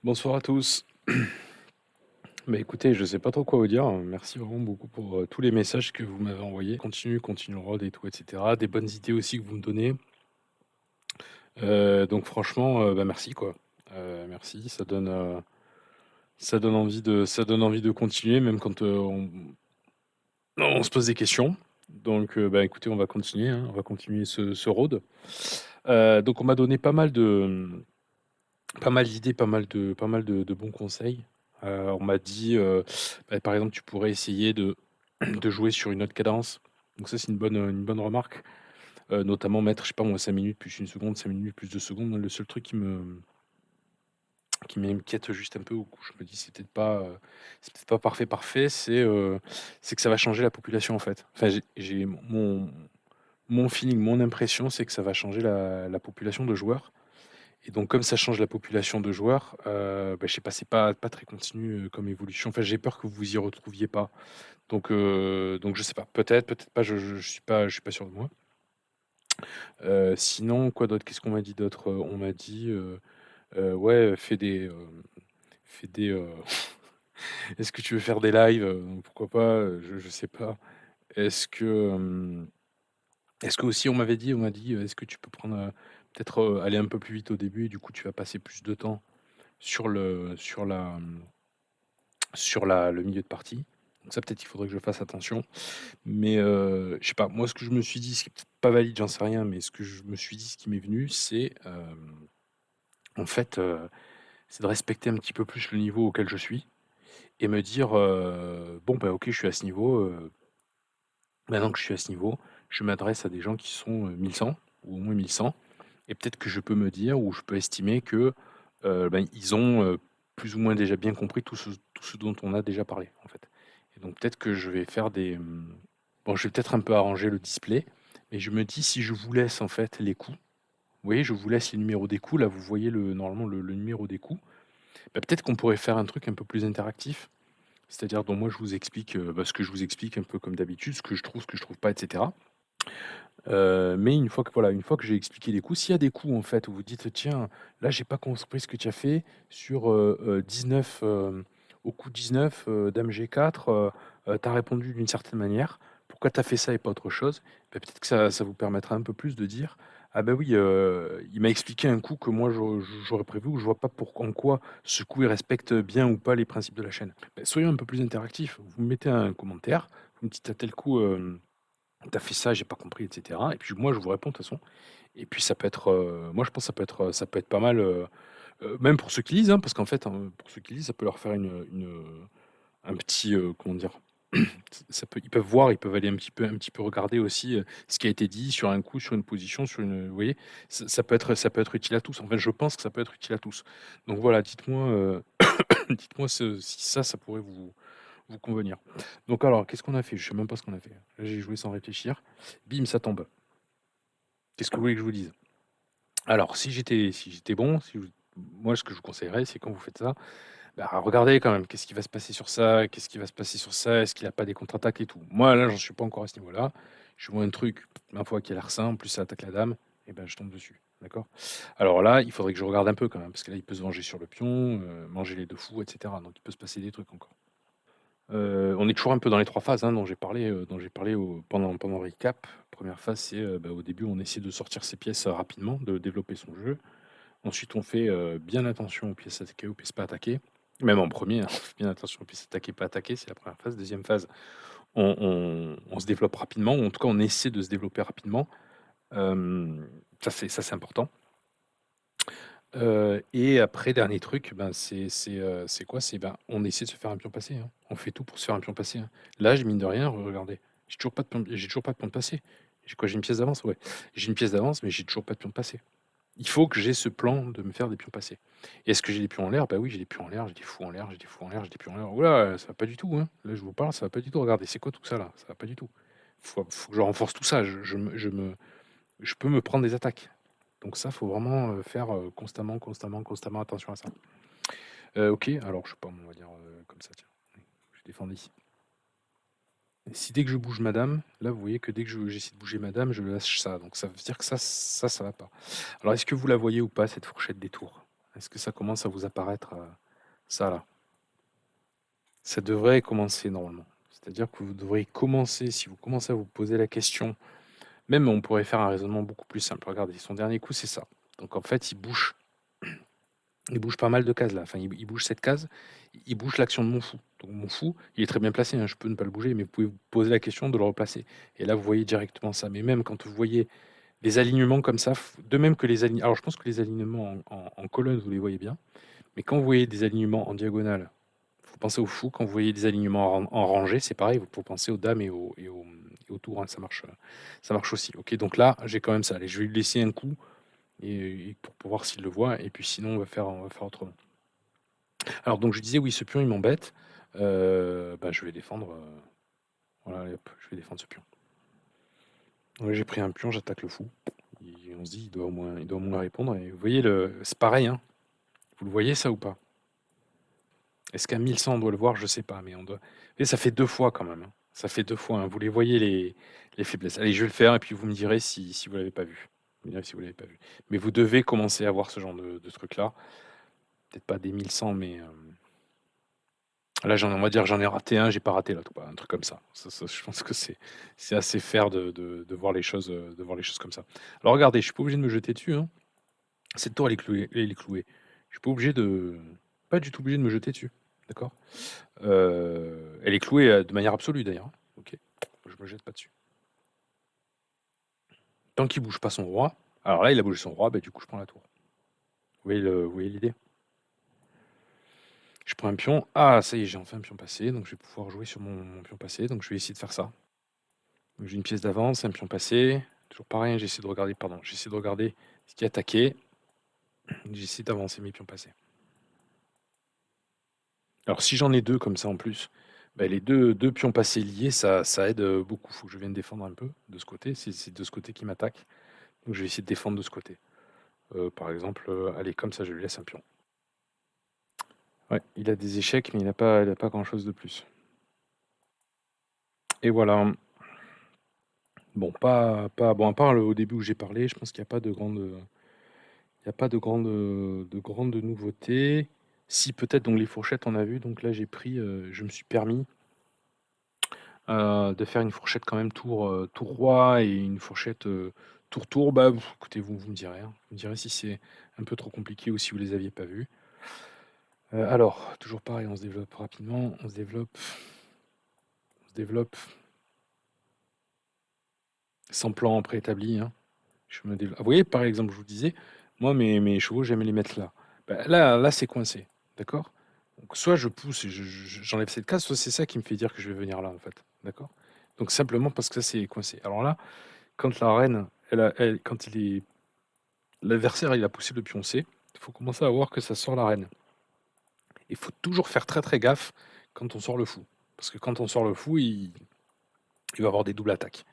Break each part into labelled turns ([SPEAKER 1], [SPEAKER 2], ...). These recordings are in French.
[SPEAKER 1] Bonsoir à tous. Bah écoutez, je sais pas trop quoi vous dire. Merci vraiment beaucoup pour tous les messages que vous m'avez envoyés. Continue, continue le road et tout, etc. Des bonnes idées aussi que vous me donnez. Donc franchement, bah merci quoi. Merci, ça donne envie de continuer, même quand on se pose des questions. Donc bah écoutez, on va continuer, hein, on va continuer ce road. Donc on m'a donné pas mal d'idées, pas mal de bons conseils. On m'a dit, bah, par exemple, tu pourrais essayer de de jouer sur une autre cadence. Donc ça, c'est une bonne remarque. Notamment mettre, je sais pas moi, 5 minutes plus une seconde, 5 minutes plus 2 secondes. Le seul truc qui m'inquiète juste un peu, ou je me dis c'est peut-être pas parfait, parfait, c'est que ça va changer la population, en fait. Enfin, j'ai mon feeling, mon impression, c'est que ça va changer la population de joueurs. Et donc comme ça change la population de joueurs, bah, je sais pas, c'est pas très continu, comme évolution. Enfin, j'ai peur que vous vous y retrouviez pas. Donc je sais pas, peut-être, peut-être pas, je suis pas sûr de moi. Sinon, quoi d'autre? Qu'est-ce qu'on m'a dit d'autre? On m'a dit, ouais, fais des, est-ce que tu veux faire des lives? Pourquoi pas? Je sais pas. Est-ce que, est-ce que aussi on m'a dit, «Est-ce que tu peux prendre, peut-être, aller un peu plus vite au début et du coup tu vas passer plus de temps sur le milieu de partie». Donc ça, peut-être il faudrait que je fasse attention. Mais, je sais pas, moi ce que je me suis dit, ce qui est peut-être pas valide, j'en sais rien, mais ce que je me suis dit, ce qui m'est venu, c'est, en fait, c'est de respecter un petit peu plus le niveau auquel je suis et me dire, «Bon, bah, OK, je suis à ce niveau, maintenant que je suis à ce niveau, je m'adresse à des gens qui sont, 1100 ou au moins 1100 et peut-être que je peux me dire ou je peux estimer que, ben, ils ont, plus ou moins déjà bien compris tout ce dont on a déjà parlé, en fait. Et donc peut-être que je vais faire bon, je vais peut-être un peu arranger le display, mais je me dis si je vous laisse, en fait, les coups, vous voyez, je vous laisse les numéros des coups, là, vous voyez normalement le numéro des coups, bah, peut-être qu'on pourrait faire un truc un peu plus interactif. C'est-à-dire dont moi je vous explique, bah, ce que je vous explique un peu comme d'habitude, ce que je trouve pas, et cetera. Mais une fois que voilà, une fois que j'ai expliqué les coups, s'il y a des coups en fait où vous dites: «Tiens, là j'ai pas compris ce que tu as fait sur, 19, au coup 19, dame G4, tu as répondu d'une certaine manière. Pourquoi tu as fait ça et pas autre chose?» Bah, peut-être que ça vous permettra un peu plus de dire: «Ah bah oui, il m'a expliqué un coup que moi j'aurais prévu ou je vois pas en quoi ce coup il respecte bien ou pas les principes de la chaîne». Bah, soyons un peu plus interactifs. Vous me mettez un commentaire, vous me dites: «À tel coup, tu fait ça, j'ai pas compris», et cetera, et puis moi je vous réponds de toute façon, et puis ça peut être, moi je pense que ça peut être pas mal, même pour ceux qui lisent, hein, parce qu'en fait, hein, pour ceux qui lisent, ça peut leur faire un petit, comment dire? Ça peut Ils peuvent voir, ils peuvent aller un petit peu regarder aussi, ce qui a été dit sur un coup, sur une position, sur une, vous voyez? Ça peut être utile à tous. En fait, je pense que ça peut être utile à tous. Donc voilà, dites-moi, dites-moi si ça pourrait vous convenir. Donc alors, qu'est-ce qu'on a fait? Je sais même pas ce qu'on a fait. Là, j'ai joué sans réfléchir. Bim, ça tombe. Qu'est-ce que vous voulez que je vous dise? Alors, si j'étais bon, moi, ce que je vous conseillerais, c'est quand vous faites ça, bah, regardez quand même, qu'est-ce qui va se passer sur ça? Qu'est-ce qui va se passer sur ça? Est-ce qu'il a pas des contre-attaques et tout? Moi, là, j'en suis pas encore à ce niveau-là. Je vois un truc, ma foi, qui a l'air simple, en plus ça attaque la dame, et ben, je tombe dessus. D'accord? Alors là, il faudrait que je regarde un peu quand même, parce que là, il peut se venger sur le pion, manger les 2 fous, et cetera. Donc il peut se passer des trucs encore. On est toujours un peu dans les 3 phases, hein, dont j'ai parlé pendant le recap. Première phase, c'est, bah, au début, on essaie de sortir ses pièces, rapidement, de développer son jeu. Ensuite, on fait, bien attention aux pièces attaquées, aux pièces pas attaquées. Même en premier, hein, on fait bien attention aux pièces attaquées, pas attaquées, c'est la première phase. Deuxième phase, on se développe rapidement, ou en tout cas, on essaie de se développer rapidement. Ça, c'est important. Et après, dernier truc, ben, c'est quoi? C'est, ben, on essaie de se faire un pion passé, hein. On fait tout pour se faire un pion passé, hein. Là, mine de rien, regardez, j'ai toujours pas de pion de passé. J'ai quoi? J'ai une pièce d'avance? Ouais. J'ai une pièce d'avance, mais j'ai toujours pas de pion de passé. Il faut que j'ai ce plan de me faire des pions passés. Et est-ce que j'ai des pions en l'air? Bah oui, j'ai des pions en l'air, j'ai des fous en l'air, j'ai des fous en l'air, j'ai des pions en l'air. Ouh là, ça va pas du tout, hein. Là, je vous parle, ça va pas du tout. Regardez, c'est quoi tout ça là? Ça va pas du tout. Faut que je renforce tout ça. Je peux me prendre des attaques. Donc ça, faut vraiment, faire, constamment, constamment, constamment attention à ça. OK, alors je sais pas, on va dire, comme ça, tiens. Je défends ici. Si dès que je bouge madame, là, vous voyez que dès que j'essaie de bouger madame, je lâche ça. Donc ça veut dire que ça va pas. Alors est-ce que vous la voyez ou pas, cette fourchette des tours? Est-ce que ça commence à vous apparaître, ça là? Ça devrait commencer normalement. C'est-à-dire que vous devriez commencer, si vous commencez à vous poser la question, même on pourrait faire un raisonnement beaucoup plus simple. Regardez, son dernier coup, c'est ça. Donc en fait, il bouge pas mal de cases là. Enfin, il bouge cette case, il bouge l'action de mon fou. Donc mon fou, il est très bien placé, hein, je peux ne pas le bouger, mais vous pouvez vous poser la question de le replacer. Et là, vous voyez directement ça. Mais même quand vous voyez les alignements comme ça, de même que les alignements. Alors je pense que les alignements en colonne, vous les voyez bien. Mais quand vous voyez des alignements en diagonale, faut penser au fou. Quand vous voyez des alignements en rangée, c'est pareil, vous pouvez penser aux dames et aux tours, hein, ça marche aussi. Ok, donc là, j'ai quand même ça. Allez, je vais lui laisser un coup pour voir s'il le voit, et puis sinon, on va faire autrement. Alors, donc, je disais, oui, ce pion, il m'embête. Bah, je vais défendre. Voilà, allez, hop, je vais défendre ce pion. Ouais, j'ai pris un pion, j'attaque le fou. On se dit, il doit au moins répondre. Et vous voyez, c'est pareil, hein. Vous le voyez, ça ou pas? Est-ce qu'à 1100 on doit le voir? Je sais pas, mais on doit. Et ça fait 2 fois quand même, hein. Ça fait 2 fois, hein. Vous les voyez, les faiblesses. Allez, je vais le faire et puis vous me direz si vous l'avez pas vu. Vous me direz si vous l'avez pas vu. Mais vous devez commencer à voir ce genre de truc-là. Peut-être pas des 1100, mais là, on va dire, j'en ai raté un, j'ai pas raté l'autre, quoi. Un truc comme ça. Je pense que c'est assez fair de voir les choses comme ça. Alors regardez, je suis pas obligé de me jeter dessus, hein. Cette tour, elle est clouée. Elle est clouée. Je suis pas obligé de. Pas du tout obligé de me jeter dessus. D'accord? Elle est clouée de manière absolue d'ailleurs, hein. Ok, je me jette pas dessus. Tant qu'il bouge pas son roi, alors là il a bougé son roi, bah, du coup je prends la tour. Vous voyez l'idée? Je prends un pion. Ah, ça y est, j'ai enfin un pion passé, donc je vais pouvoir jouer sur mon pion passé, donc je vais essayer de faire ça. Donc j'ai une pièce d'avance, un pion passé. Toujours pareil, hein, j'essaie de regarder ce qui est attaqué. J'essaie d'avancer mes pions passés. Alors si j'en ai deux comme ça en plus, bah, les deux pions passés liés, ça aide beaucoup. Faut que je vienne défendre un peu de ce côté. C'est de ce côté qui m'attaque. Donc je vais essayer de défendre de ce côté. Par exemple, allez, comme ça, je lui laisse un pion. Ouais, il a des échecs, mais il a pas grand-chose de plus. Et voilà. Bon, bon, à part au début où j'ai parlé, je pense qu'il n'y a pas de grande nouveautés. Si, peut-être, donc les fourchettes, on a vu. Donc là, je me suis permis de faire une fourchette quand même tour roi et une fourchette tour. Bah, écoutez, vous me direz, hein. Vous me direz si c'est un peu trop compliqué ou si vous les aviez pas vus. Alors, toujours pareil, on se développe rapidement, on se développe sans plan préétabli, hein. Vous voyez, par exemple, je vous disais, moi, mes chevaux, j'aime les mettre là. Bah, là, c'est coincé, d'accord? Donc, soit je pousse et j'enlève cette case, soit c'est ça qui me fait dire que je vais venir là, en fait, d'accord? Donc, simplement parce que ça, c'est coincé. Alors là, quand la reine, quand l'adversaire, il a poussé le pion C, il faut commencer à voir que ça sort la reine. Il faut toujours faire très très gaffe quand on sort le fou. Parce que quand on sort le fou, il va avoir des doubles attaques.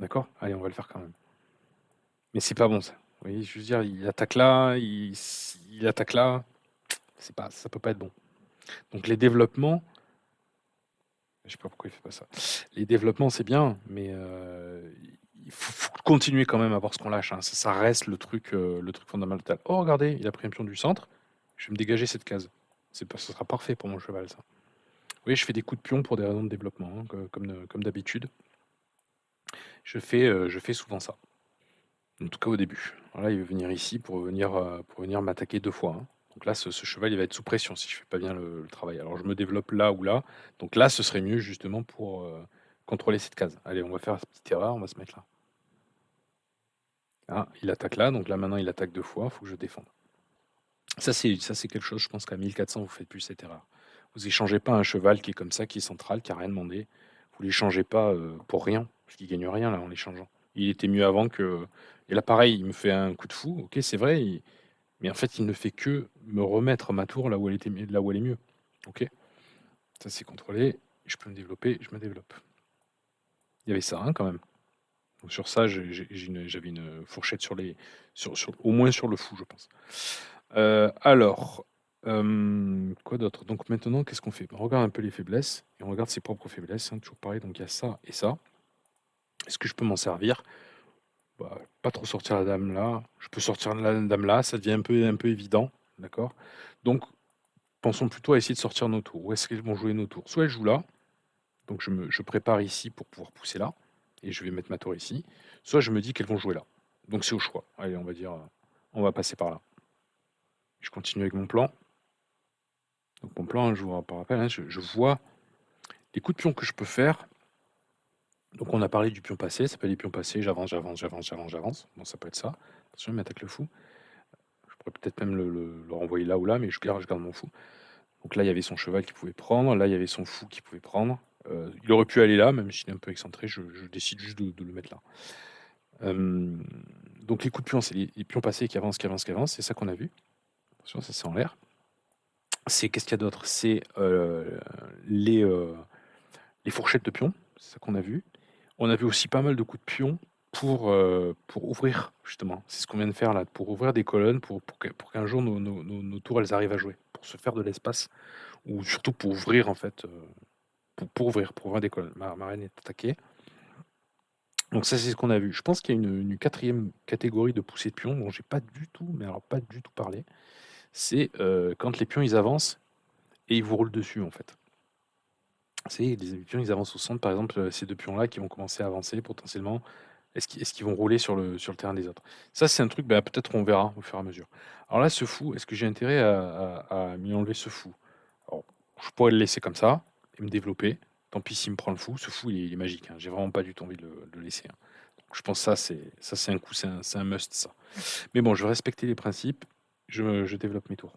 [SPEAKER 1] D'accord? Allez, on va le faire quand même. Mais c'est pas bon ça. Vous voyez, je veux dire, il attaque là, il attaque là. Ça peut pas être bon. Donc les développements, je sais pas pourquoi il fait pas ça. Les développements, c'est bien, mais il faut continuer quand même à voir ce qu'on lâche, hein. Ça reste le truc fondamental. Oh, regardez, il a pris un pion du centre. Je vais me dégager cette case. Ce sera parfait pour mon cheval, ça. Oui, je fais des coups de pion pour des raisons de développement, hein, comme d'habitude. Je fais souvent ça. En tout cas au début. Voilà, il veut venir ici pour venir m'attaquer 2 fois, hein. Donc là, ce cheval, il va être sous pression si je fais pas bien le travail. Alors je me développe là ou là. Donc là, ce serait mieux justement pour contrôler cette case. Allez, on va faire cette petite erreur, on va se mettre là. Ah, il attaque là, donc là maintenant il attaque 2 fois, il faut que je défende. Ça c'est quelque chose, je pense qu'à 1400, vous faites plus cette erreur. Vous échangez pas un cheval qui est comme ça, qui est central, qui a rien demandé. Vous l'échangez pas pour rien, parce qu'il gagne rien là en l'échangeant. Il était mieux avant que. Et là pareil, il me fait un coup de fou, ok c'est vrai, mais en fait il ne fait que me remettre ma tour là où elle est mieux. Ok, ça c'est contrôlé, je peux me développer, je me développe. Il y avait ça hein, quand même. Donc sur ça, j'avais une fourchette au moins sur le fou, je pense. Alors, quoi d'autre? Donc maintenant, qu'est-ce qu'on fait? On regarde un peu les faiblesses et on regarde ses propres faiblesses, hein, toujours pareil. Donc il y a ça et ça. Est-ce que je peux m'en servir? Bah, pas trop sortir la dame là. Je peux sortir la dame là, ça devient un peu évident. d'accord? Donc pensons plutôt à essayer de sortir nos tours. Où est-ce qu'ils vont jouer nos tours? Soit ils jouent là, donc je prépare ici pour pouvoir pousser là, et je vais mettre ma tour ici. Soit je me dis qu'elles vont jouer là. Donc c'est au choix. Allez, on va dire, on va passer par là. Je continue avec mon plan. Donc mon plan, hein, je vous rappelle, hein, je vois les coups de pion que je peux faire. Donc on a parlé du pion passé, ça s'appelle les pions passés, j'avance, j'avance, j'avance, j'avance, j'avance. Bon, ça peut être ça. Attention, il m'attaque le fou. Je pourrais peut-être même le renvoyer là ou là, mais je garde mon fou. Donc là, il y avait son cheval qui pouvait prendre, là, il y avait son fou qui pouvait prendre. Il aurait pu aller là, même s'il est un peu excentré, je décide juste de le mettre là. Donc les coups de pion, c'est les pions passés qui avancent, qui avancent, qui avancent, c'est ça qu'on a vu. Attention, ça c'est en l'air. C'est qu'est-ce qu'il y a d'autre? C'est les fourchettes de pion, c'est ça qu'on a vu. On a vu aussi pas mal de coups de pion pour ouvrir, justement. C'est ce qu'on vient de faire là, pour ouvrir des colonnes, pour qu'un jour nos tours elles arrivent à jouer, pour se faire de l'espace, ou surtout pour ouvrir en fait, pour ouvrir des colonnes. Ma reine est attaquée. Donc ça c'est ce qu'on a vu. Je pense qu'il y a une quatrième catégorie de poussée de pion dont j'ai pas du tout, mais alors pas du tout parlé. C'est quand les pions ils avancent et ils vous roulent dessus en fait. C'est les pions ils avancent au centre, par exemple, ces deux pions là qui vont commencer à avancer potentiellement. Est-ce qu'ils vont rouler sur le terrain des autres? Ça, c'est un truc, bah, peut-être on verra au fur et à mesure. Alors là, ce fou, est-ce que j'ai intérêt à m'y enlever ce fou? Alors, je pourrais le laisser comme ça et me développer. Tant pis s'il me prend le fou. Ce fou, il est magique, hein. J'ai vraiment pas du tout envie de le laisser, hein. Donc, je pense que ça, c'est un coup, c'est un must, ça. Mais bon, je vais respecter les principes. Je développe mes tours.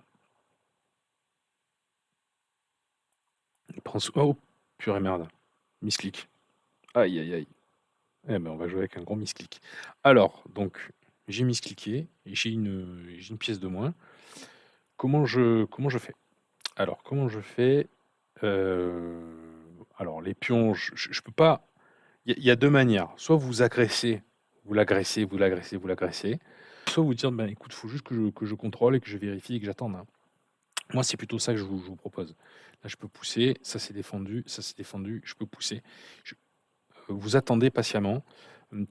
[SPEAKER 1] Il prend oh, purée merde. Misclick. Aïe, aïe, aïe. Eh ben, on va jouer avec un gros misclick. Alors, donc, j'ai miscliqué et j'ai une pièce de moins. Comment je fais? Alors, comment je fais? Euh, alors, les pions, je peux pas. Il y a deux manières. Soit vous agressez, vous l'agressez, vous l'agressez, vous l'agressez. Soit vous dire, ben écoute, il faut juste que je contrôle et que je vérifie et que j'attende, hein. Moi, c'est plutôt ça que je vous propose. Là, je peux pousser, ça c'est défendu, je peux pousser. Vous attendez patiemment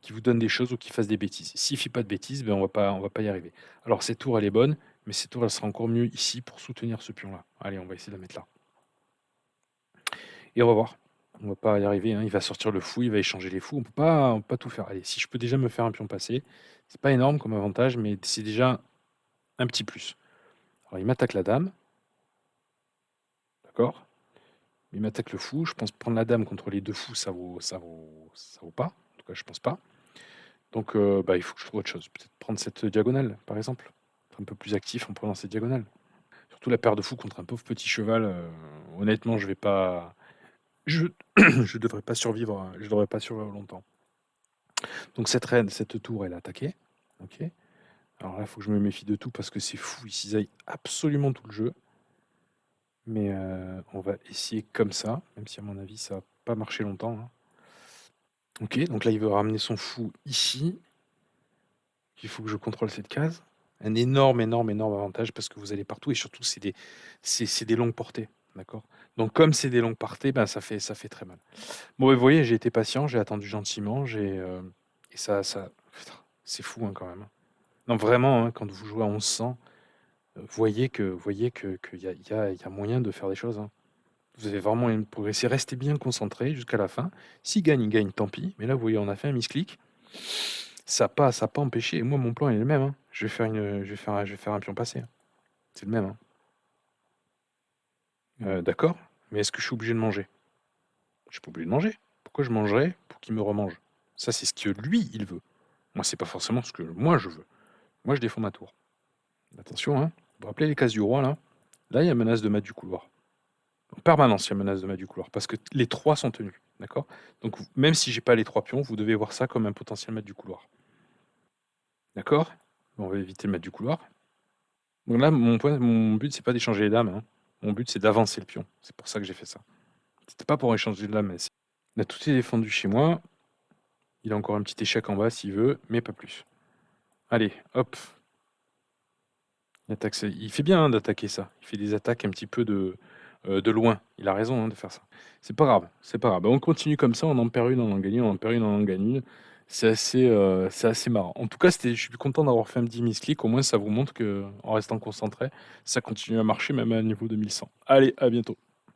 [SPEAKER 1] qu'il vous donne des choses ou qu'il fasse des bêtises. S'il ne fait pas de bêtises, ben on va pas y arriver. Alors cette tour, elle est bonne, mais cette tour, elle sera encore mieux ici pour soutenir ce pion-là. Allez, on va essayer de la mettre là. Et on va voir. On va pas y arriver, hein. Il va sortir le fou, il va échanger les fous. On peut pas tout faire. Allez, si je peux déjà me faire un pion passé, c'est pas énorme comme avantage, mais c'est déjà un petit plus. Alors il m'attaque la dame, d'accord? Il m'attaque le fou. Je pense prendre la dame contre les deux fous, ça vaut pas. En tout cas, je pense pas. Donc, bah, il faut que je trouve autre chose. Peut-être prendre cette diagonale, par exemple. Être un peu plus actif en prenant cette diagonale. Surtout la paire de fous contre un pauvre petit cheval. Honnêtement, je vais pas. Je je devrais pas survivre. Je devrais pas survivre longtemps. Donc cette reine, cette tour, elle est attaquée. Ok. Alors là, il faut que je me méfie de tout parce que c'est fou. Ils cisaillent absolument tout le jeu. Mais on va essayer comme ça, même si à mon avis, ça va pas marcher longtemps, hein. Ok. Donc là, il veut ramener son fou ici. Il faut que je contrôle cette case. Un énorme, énorme, énorme avantage parce que vous allez partout et surtout, c'est des longues portées. D'accord? Donc, comme c'est des longues portées, ben, ça fait très mal. Bon, vous voyez, j'ai été patient, j'ai attendu gentiment, et putain, c'est fou, hein, quand même, hein. Non, vraiment, hein, quand vous jouez à 1100, qu'il y a moyen de faire des choses, hein. Vous avez vraiment une progresser. Restez bien concentré jusqu'à la fin. S'il gagne, il gagne, tant pis. Mais là, vous voyez, on a fait un misclick. Ça a pas empêché. Et moi, mon plan il est le même, hein. Je vais faire un pion passé, hein. C'est le même, hein. D'accord. Mais est-ce que je suis obligé de manger? Je suis pas obligé de manger. Pourquoi je mangerais pour qu'il me remange? Ça, c'est ce que lui, il veut. Moi, c'est pas forcément ce que moi, je veux. Moi, je défends ma tour. Attention, hein. Vous vous rappelez les cases du roi, là? Là, il y a menace de mat du couloir. En permanence, il y a menace de mat du couloir. Parce que les trois sont tenus. D'accord? Donc, même si j'ai pas les trois pions, vous devez voir ça comme un potentiel mat du couloir. D'accord? On va éviter le mat du couloir. Donc là, mon but, c'est pas d'échanger les dames, hein. Mon but, c'est d'avancer le pion. C'est pour ça que j'ai fait ça. C'était pas pour échanger de dames, mais là, tout est défendu chez moi. Il a encore un petit échec en bas s'il veut, mais pas plus. Allez, hop. Il fait bien, hein, d'attaquer ça. Il fait des attaques un petit peu de loin. Il a raison, hein, de faire ça. C'est pas grave, c'est pas grave. Bah, on continue comme ça, on en perd une, on en gagne une, on en perd une, on en gagne une. C'est assez marrant. En tout cas, je suis content d'avoir fait un petit misclick. Au moins, ça vous montre que en restant concentré, ça continue à marcher même à un niveau de 1100. Allez, à bientôt.